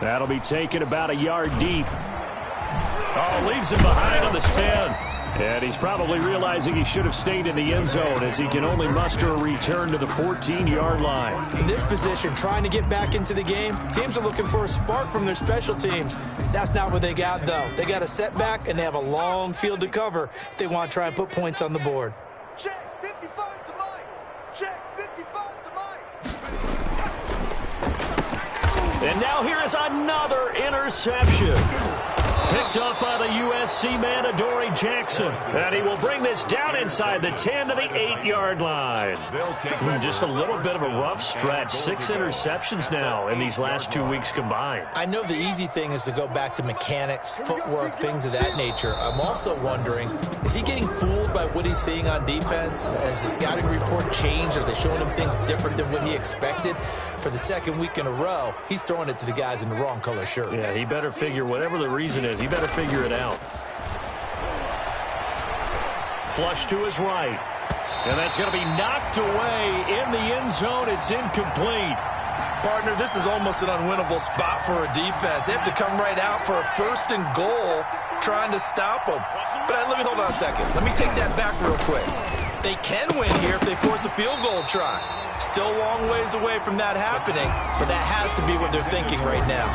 [SPEAKER 2] That'll be taken about a yard deep. Oh, leaves him behind on the spin. And he's probably realizing he should have stayed in the end zone as he can only muster a return to the 14-yard line.
[SPEAKER 5] In this position, trying to get back into the game, teams are looking for a spark from their special teams. That's not what they got, though. They got a setback, and they have a long field to cover if they want to try and put points on the board.
[SPEAKER 4] Check 55 to Mike. Check 55 to Mike.
[SPEAKER 2] And now here is another interception. Picked up by the USC man, Adoree Jackson. And he will bring this down inside the 10 to the 8-yard line. Just a little bit of a rough stretch. 6 interceptions now in these last 2 weeks combined.
[SPEAKER 5] I know the easy thing is to go back to mechanics, footwork, things of that nature. I'm also wondering, is he getting fooled by what he's seeing on defense? Has the scouting report changed? Are they showing him things different than what he expected? For the second week in a row, he's throwing it to the guys in the wrong color shirts.
[SPEAKER 2] Yeah, he better figure, whatever the reason is, he better figure it out. Flush to his right. And that's going to be knocked away in the end zone. It's incomplete.
[SPEAKER 5] Partner, this is almost an unwinnable spot for a defense. They have to come right out for a 1st and goal trying to stop them. But let me hold on a second. Let me take that back real quick. They can win here if they force a field goal try. Still a long ways away from that happening, but that has to be what they're thinking right now.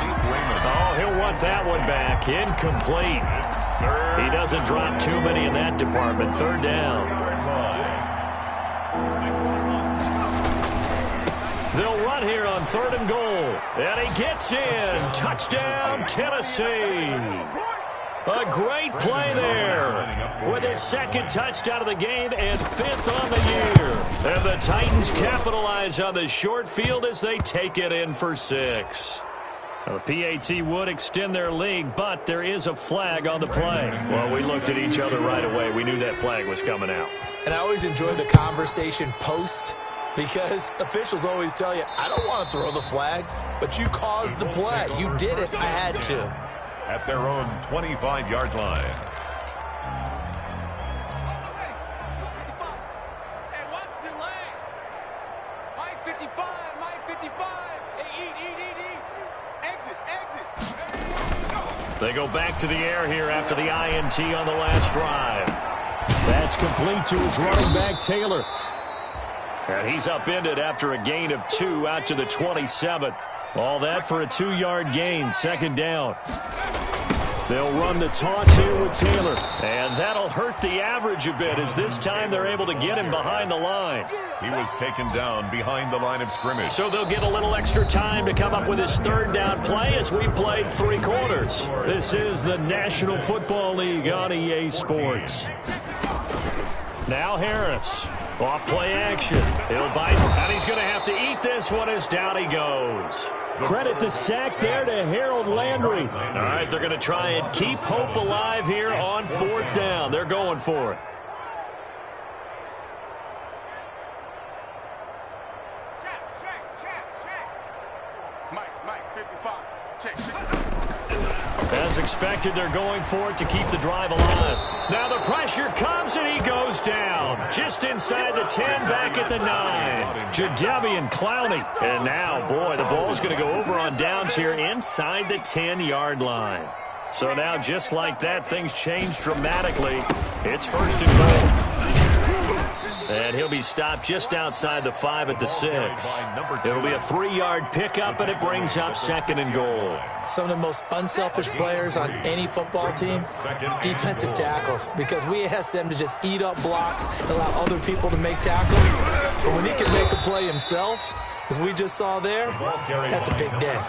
[SPEAKER 2] Oh, he'll want that one back. Incomplete. He doesn't drop too many in that department. 3rd down. They'll run here on 3rd and goal. And he gets in. Touchdown, Tennessee. A great play there with his 2nd touchdown of the game and 5th on the year. And the Titans capitalize on the short field as they take it in for 6. The PAT would extend their lead, but there is a flag on the play. Well, we looked at each other right away. We knew that flag was coming out.
[SPEAKER 5] And I always enjoy the conversation post, because officials always tell you, I don't want to throw the flag, but you caused the play. You did it. I had to.
[SPEAKER 3] At their own 25-yard line.
[SPEAKER 4] And watch the lane. Mike 55, Mike 55. Eat. Exit.
[SPEAKER 2] They go back to the air here after the INT on the last drive. That's complete to his running back, Taylor. And he's upended after a gain of 2 out to the 27. All that for a 2-yard gain, 2nd down. They'll run the toss here with Taylor. And that'll hurt the average a bit as this time they're able to get him behind the line.
[SPEAKER 3] He was taken down behind the line of scrimmage.
[SPEAKER 2] So they'll get a little extra time to come up with his 3rd down play as we played 3 quarters. This is the National Football League on EA Sports. Now Harris. Off play action. He'll bite, and he's going to have to eat this one as down he goes. Credit the sack there to Harold Landry. All right, they're going to try and keep hope alive here on 4th down. They're going for it.
[SPEAKER 4] Check. Mike 55. Check.
[SPEAKER 2] As expected, they're going for it to keep the drive alive. Now the pressure comes, and he goes down. Just inside the 10, back at the 9. Jadeveon Clowney. And now, boy, the ball's going to go over on downs here inside the 10-yard line. So now, just like that, things change dramatically. It's 1st and goal. And he'll be stopped just outside the 5 at the 6. It'll be a 3-yard pickup, and it brings up 2nd and goal.
[SPEAKER 5] Some of the most unselfish players on any football team, defensive tackles, because we ask them to just eat up blocks and allow other people to make tackles. But when he can make a play himself, as we just saw there, that's a big day.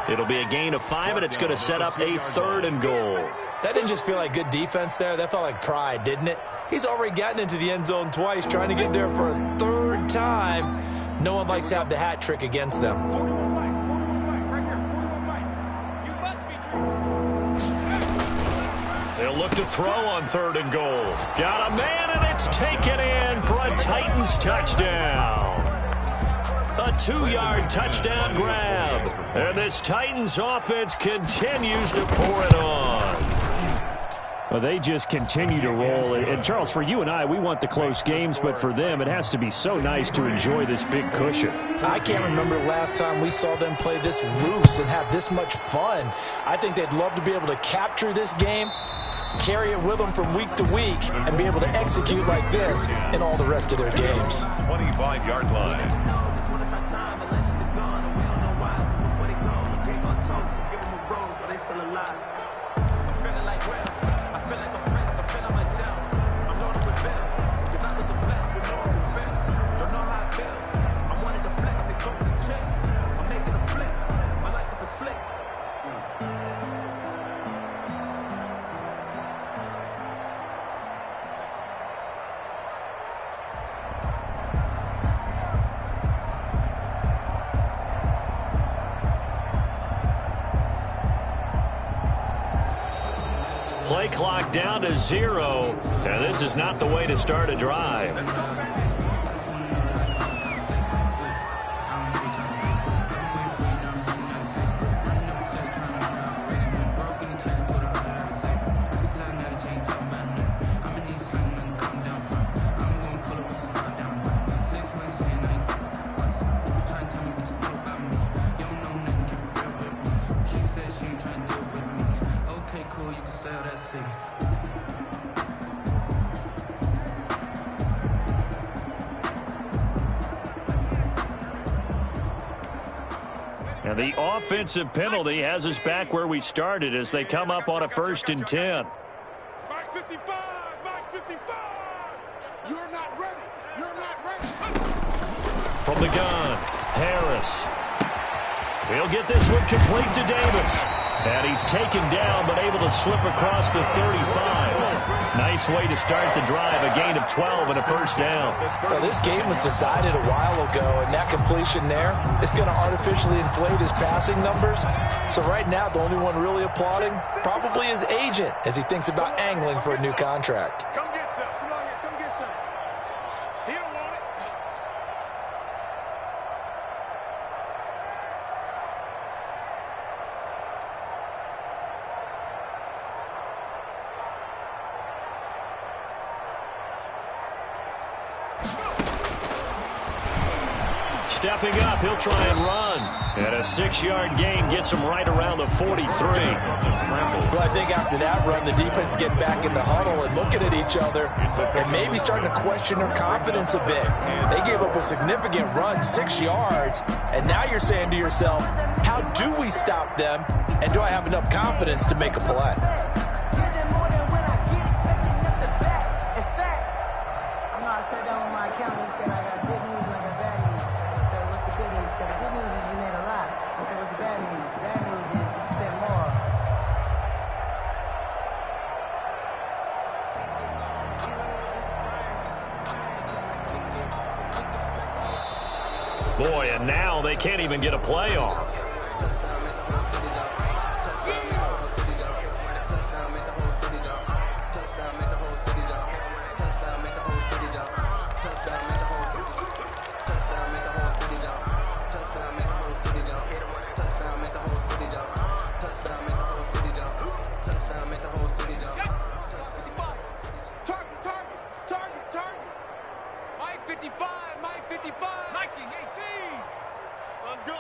[SPEAKER 2] It'll be a gain of 5, and it's going to set up a 3rd and goal.
[SPEAKER 5] That didn't just feel like good defense there. That felt like pride, didn't it? He's already gotten into the end zone twice, trying to get there for a 3rd time. No one likes to have the hat trick against them.
[SPEAKER 2] They'll look to throw on 3rd and goal. Got a man, and it's taken in for a Titans touchdown. A 2-yard touchdown grab. And this Titans offense continues to pour it on.
[SPEAKER 7] Well, they just continue to roll. And, Charles, for you and I, we want the close games, but for them, it has to be so nice to enjoy this big cushion.
[SPEAKER 5] I can't remember the last time we saw them play this loose and have this much fun. I think they'd love to be able to capture this game, carry it with them from week to week, and be able to execute like this in all the rest of their games.
[SPEAKER 3] 25-yard line.
[SPEAKER 2] play clock down to 0. And this is not the way to start a drive. And the offensive penalty has us back where we started as they come up on a 1st and 10.
[SPEAKER 4] Mike 55, Mike 55. You're not ready. You're not ready.
[SPEAKER 2] From the gun, Harris. He'll get this one complete to Davis. And he's taken down, but able to slip across the 35. Nice way to start the drive, a gain of 12 and a 1st down.
[SPEAKER 5] Well, this game was decided a while ago, and that completion there is going to artificially inflate his passing numbers. So right now, the only one really applauding probably his agent as he thinks about angling for a new contract.
[SPEAKER 4] Come get some. Come on here. Come get some. He don't want it.
[SPEAKER 2] Stepping up, he'll try and run. And a 6-yard gain gets him right around the 43.
[SPEAKER 5] Well, I think after that run, the defense getting back in the huddle and looking at each other and maybe starting to question their confidence a bit. They gave up a significant run, 6 yards, and now you're saying to yourself, how do we stop them, and do I have enough confidence to make a play?
[SPEAKER 2] Boy, and now they can't even get a playoff.
[SPEAKER 4] Mike 55, Mike 55. Nike 18. Let's go.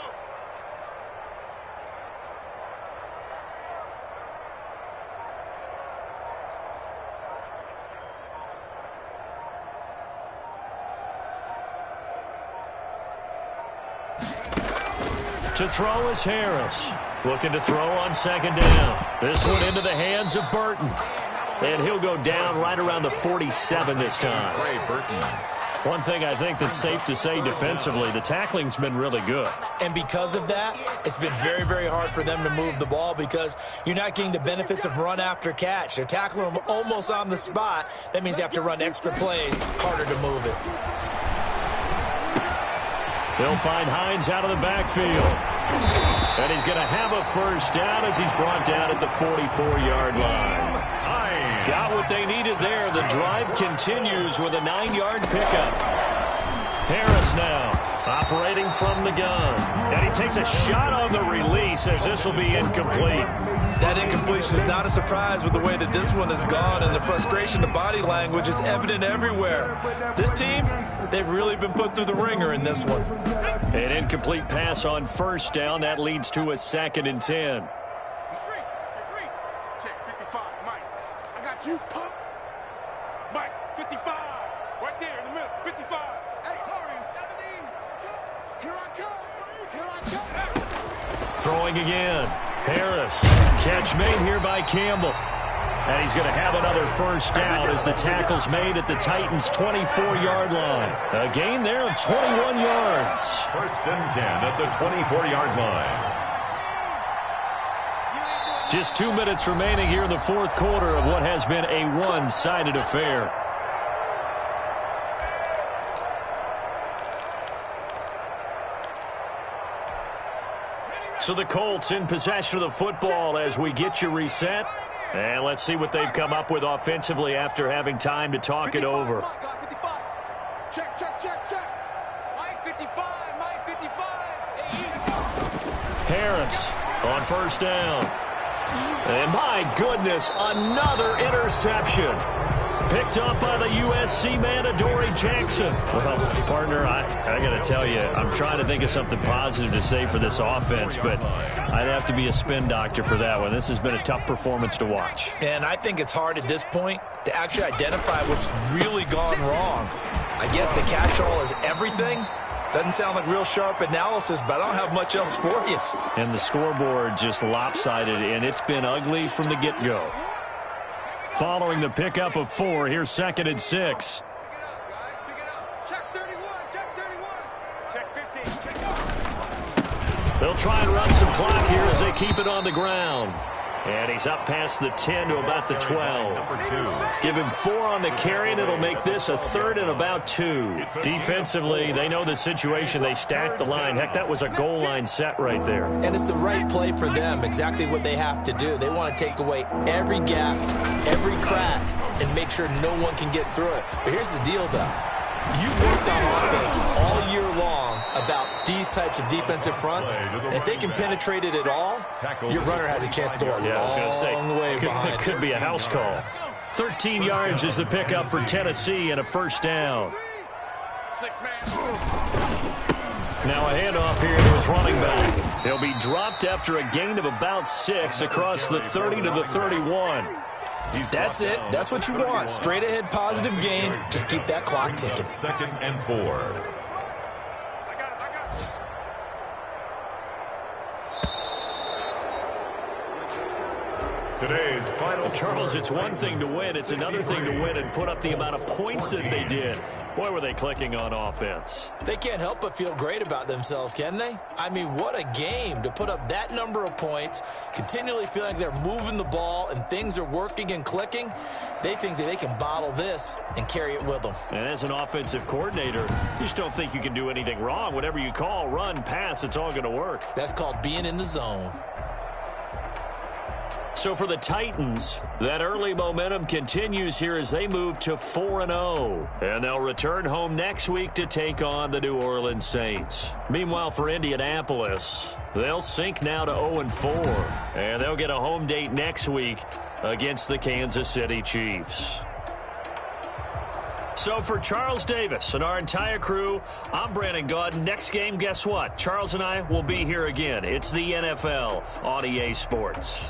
[SPEAKER 2] To throw is Harris. Looking to throw on 2nd down. This one into the hands of Burton. And he'll go down right around the 47 this time.
[SPEAKER 3] Ray Burton.
[SPEAKER 2] One thing I think that's safe to say defensively, the tackling's been really good.
[SPEAKER 5] And because of that, it's been very, very hard for them to move the ball because you're not getting the benefits of run after catch. They're tackling them almost on the spot. That means they have to run extra plays, harder to move it.
[SPEAKER 2] They'll find Hines out of the backfield. And he's going to have a 1st down as he's brought down at the 44-yard line. Got what they needed there. The drive continues with a 9-yard pickup. Harris now operating from the gun. And he takes a shot on the release as this will be incomplete.
[SPEAKER 5] That incompletion is not a surprise with the way that this one has gone, and the frustration, the body language is evident everywhere. This team, they've really been put through the ringer in this one.
[SPEAKER 2] An incomplete pass on 1st down. That leads to a 2nd and 10.
[SPEAKER 4] You pump. Mike 55. Right there in the middle. 55. Hey, hurry, 70. Here I come. Here I come.
[SPEAKER 2] Throwing again. Harris. Catch made here by Campbell. And he's going to have another 1st down as the tackle's made at the Titans' 24-yard line. A gain there of 21 yards.
[SPEAKER 3] 1st and 10 at the 24-yard line.
[SPEAKER 2] Just 2 minutes remaining here in the 4th quarter of what has been a one-sided affair. So the Colts in possession of the football as we get you reset. And let's see what they've come up with offensively after having time to talk it over.
[SPEAKER 4] Check, check, check, check. Mike 55, Mike 55.
[SPEAKER 2] Harris on first down. And my goodness, another interception. Picked up by the USC man, Adoree Jackson. Well, partner, I got to tell you, I'm trying to think of something positive to say for this offense, but I'd have to be a spin doctor for that one. This has been a tough performance to watch.
[SPEAKER 5] And I think it's hard at this point to actually identify what's really gone wrong. I guess the catch-all is everything. Doesn't sound like real sharp analysis, but I don't have much else for you.
[SPEAKER 2] And the scoreboard just lopsided, and it's been ugly from the get-go. Following the pickup of 4, here's 2nd and 6.
[SPEAKER 4] Pick it up. Check 31, check 31. Check 15, check.
[SPEAKER 2] They'll try and run some clock here as they keep it on the ground. And he's up past the 10 to about the 12. Give him 4 on the carry, and it'll make this a 3rd and about 2. Defensively, they know the situation. They stacked the line. Heck, that was a goal line set right there.
[SPEAKER 5] And it's the right play for them, exactly what they have to do. They want to take away every gap, every crack, and make sure no one can get through it. But here's the deal, though. You've worked on offense all year long about these types of defensive fronts. If they can penetrate it at all, your runner has a chance to go a long way behind.
[SPEAKER 2] It could be a house call. 13 yards is the pickup for Tennessee and a first down. Now a handoff here to his running back. He'll be dropped after a gain of about 6 across the 30 to the 31.
[SPEAKER 5] That's it. That's what you want. Straight ahead positive gain. Just keep that clock ticking.
[SPEAKER 3] 2nd and 4. Today's final.
[SPEAKER 2] Charles, it's one thing to win. It's another thing to win and put up the amount of points that they did. Boy, were they clicking on offense.
[SPEAKER 5] They can't help but feel great about themselves, can they? I mean, what a game to put up that number of points, continually feeling like they're moving the ball and things are working and clicking. They think that they can bottle this and carry it with them.
[SPEAKER 2] And as an offensive coordinator, you just don't think you can do anything wrong. Whatever you call, run, pass, it's all going to work.
[SPEAKER 5] That's called being in the zone.
[SPEAKER 2] So for the Titans, that early momentum continues here as they move to 4-0. And they'll return home next week to take on the New Orleans Saints. Meanwhile, for Indianapolis, they'll sink now to 0-4. And they'll get a home date next week against the Kansas City Chiefs. So for Charles Davis and our entire crew, I'm Brandon Gaudin. Next game, guess what? Charles and I will be here again. It's the NFL on EA Sports.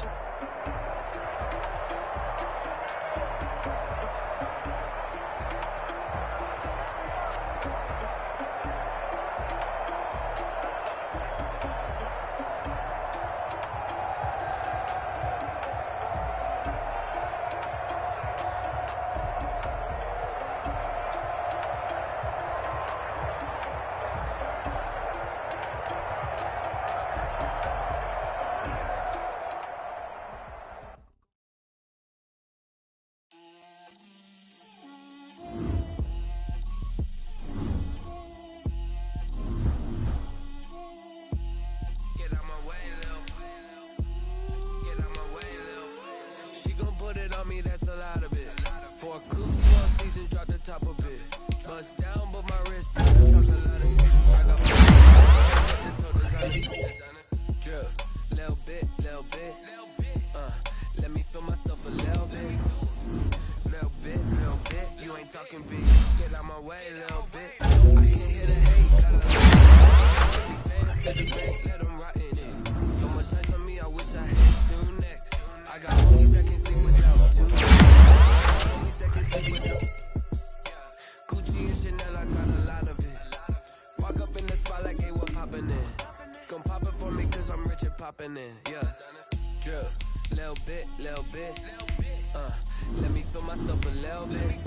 [SPEAKER 1] Let me feel myself a little bit.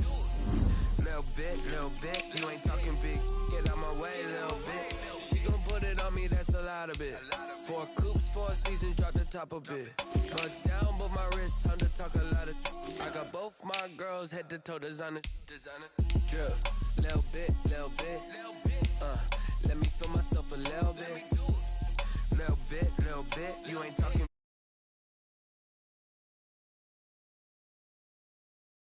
[SPEAKER 1] Little bit. You ain't talking big. Get out my way, little bit. She gon' put it on me, that's a lot of it. 4 coops, 4 seasons, drop the top a bit. Bust down, but my wrist, time to talk a lot of. I got both my girls head to toe designer. Drip. Little bit. Let me feel myself a little bit. Little bit. You ain't talking.